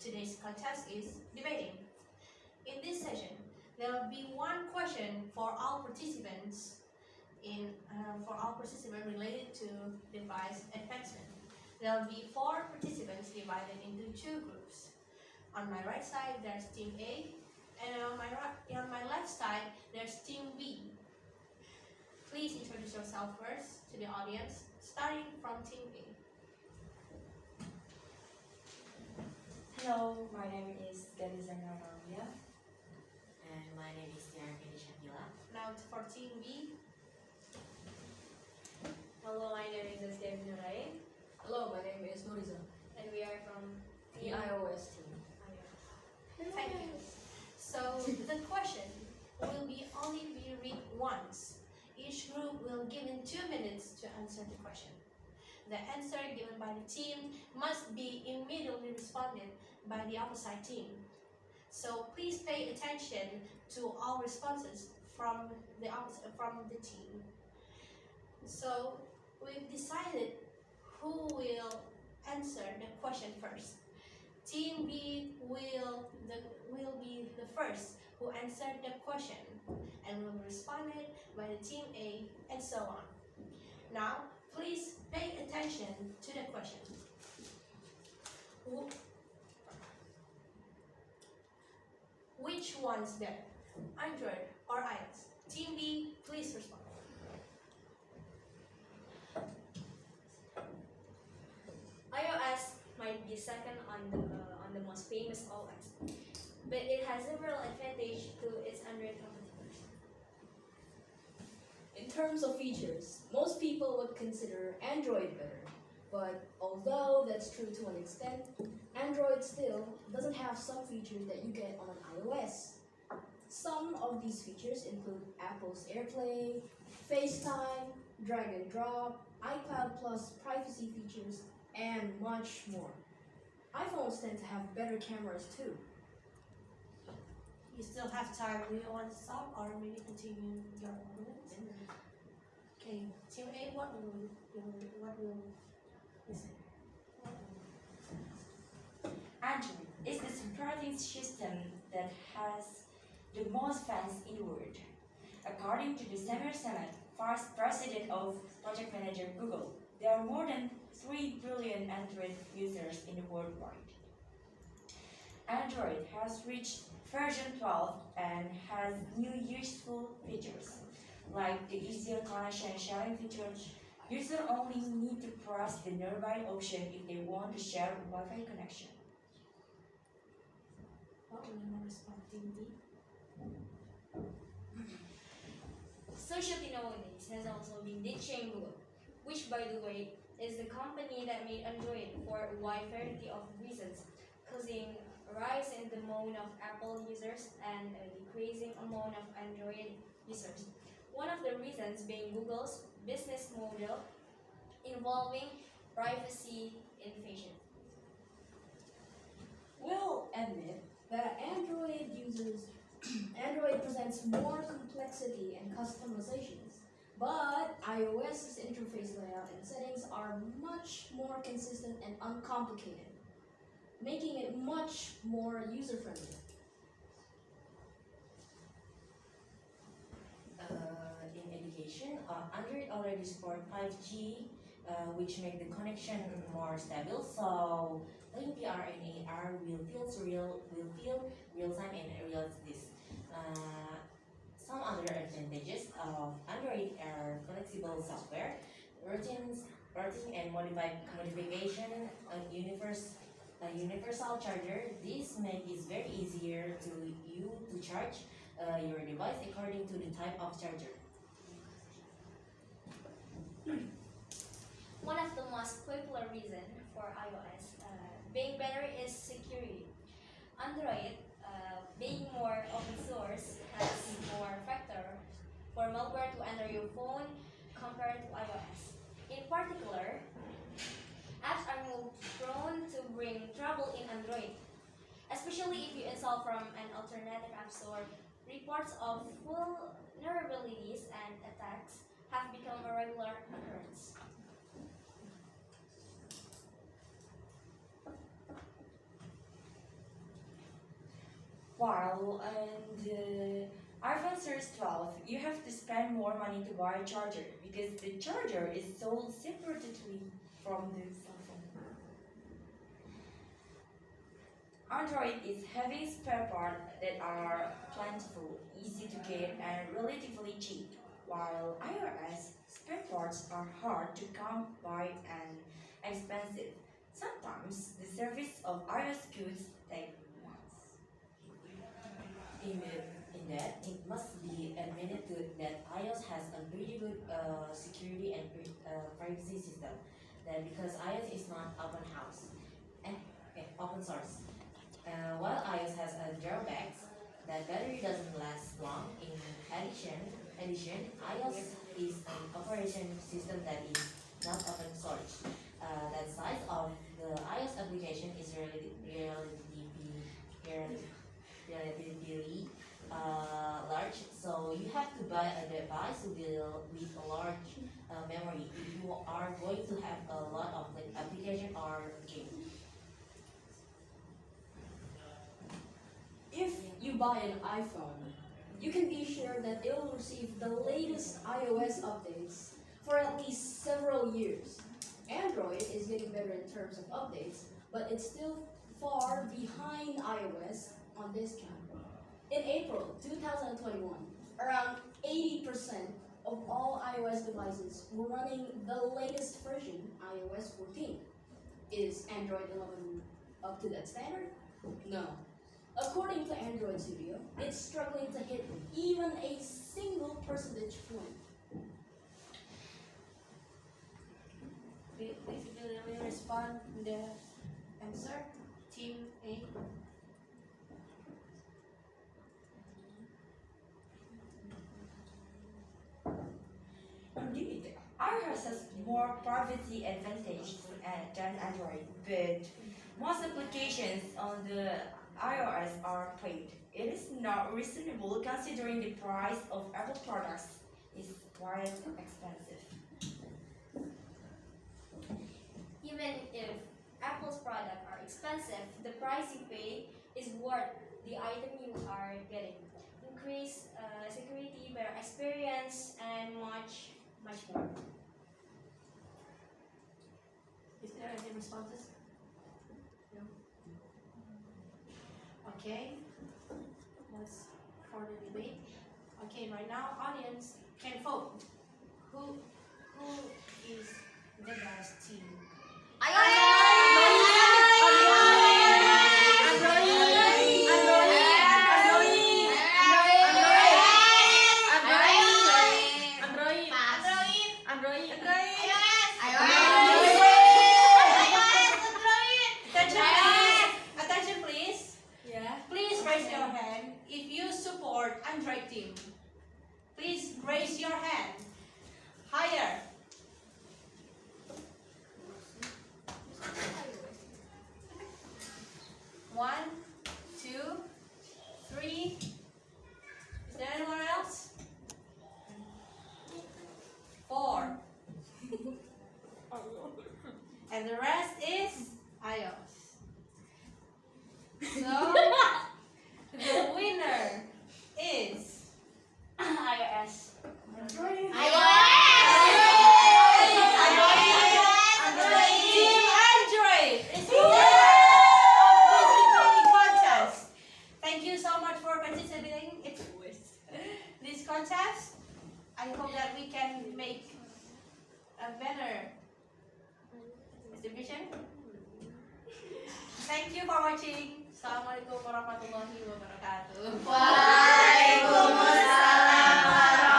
Today's contest is debating. In this session, there will be one question for all participants related to device advancement. There will be 4 participants divided into 2 groups. On my right side, there's Team A, and on my left side, there's Team B. Please introduce yourself first to the audience, starting from Team A. Hello, my name is Ghadiza and my name is Tiara. Now for Team B. Hello, my name is Zaskia. Hello, my name is Noriza, And we are from the iOS team. Thank you. So the question will only be read once. Each group will given 2 minutes to answer the question. The answer given by the team must be immediately responded by the opposite team. So please pay attention to all responses from the team. So we've decided who will answer the question first. Team B will be the first who answered the question and will be responded by the Team A, and so on. Now, please pay attention to the question. Which one's better, Android or iOS? Team B, please respond. iOS might be second on the most famous OS, but it has several advantages to its Android competitors. In terms of features, most people would consider Android better. But although that's true to an extent, Android still doesn't have some features that you get on an iOS. Some of these features include Apple's AirPlay, FaceTime, drag and drop, iCloud Plus privacy features, and much more. iPhones tend to have better cameras too. You still have time. Do you want to stop or maybe continue your arguments? Okay, Team A, what will you say? Android is the operating system that has the most fans in the world. According to the Summer Summit, first president of project manager Google, there are more than 3 billion Android users in the worldwide. Android has reached version 12 and has new useful features, like the easier connection sharing feature. Users only need to press the nearby option if they want to share a Wi-Fi connection. What will you respond, Team B? Society nowadays has also been ditching Google, which, by the way, is the company that made Android for a wide variety of reasons, causing a rise in the amount of Apple users and a decreasing amount of Android users. One of the reasons being Google's business model involving privacy invasion. We'll admit that Android presents more complexity and customizations, but iOS's interface layout and settings are much more consistent and uncomplicated, making it much more user-friendly. In education, Android already support 5G, which make the connection more stable. So LPR and AR will feel real time and realities. Some other advantages of Android are flexible software, routing and modification, a universal charger. This makes it very easier to you to charge your device according to the type of charger. One of the most popular reasons for iOS being better is security. Android, being more open source, has more factor for malware to enter your phone compared to iOS. In particular, apps are more prone to bring trouble in Android, especially if you install from an alternative app store. Reports of vulnerabilities and attacks have become a regular occurrence. While and iPhone Series 12, you have to spend more money to buy a charger because the charger is sold separately from the cell phone. Android is having spare parts that are plentiful, easy to get, and relatively cheap, while iOS spare parts are hard to come by and expensive. Sometimes the service of iOS goods take months. In that, it must be admitted that iOS has a pretty good security and privacy system. That because iOS is not open source. While iOS has a drawbacks, that battery doesn't last long. In addition, iOS is an operating system that is not open source. The size of the iOS application is relatively large, so you have to buy a device with a large memory if you are going to have a lot of application or game. If you buy an iPhone, you can be sure that it will receive the latest iOS updates for at least several years. Android is getting better in terms of updates, but it's still far behind iOS on this count. In April 2021, around 80% of all iOS devices were running the latest version, iOS 14. Is Android 11 up to that standard? No. According to Android Studio, it's struggling to hit even a single percentage point. Please will respond to the answer. Team A. Indeed, iOS has more privacy advantage than Android, but most applications on the iOS are paid. It is not reasonable considering the price of Apple products is quite expensive. Even if Apple's products are expensive, the price you pay is worth the item you are getting. Increased security, better experience, and much more. Is there any responses? No. Okay. Let's for the debate. Okay, right now audience can vote. Who is the best team? Attention please. Yeah. Please raise your hand if you support Android team. Please raise your hand. Higher. One, two, three. Is there anyone else? Four. And the rest is iOS. So the winner is iOS. Android. It's the winner of this debating contest. Thank you so much for participating in this contest. I hope that we can make a better exhibition. Thank you for watching. Assalamualaikum warahmatullahi wabarakatuh. Waalaikumsalam.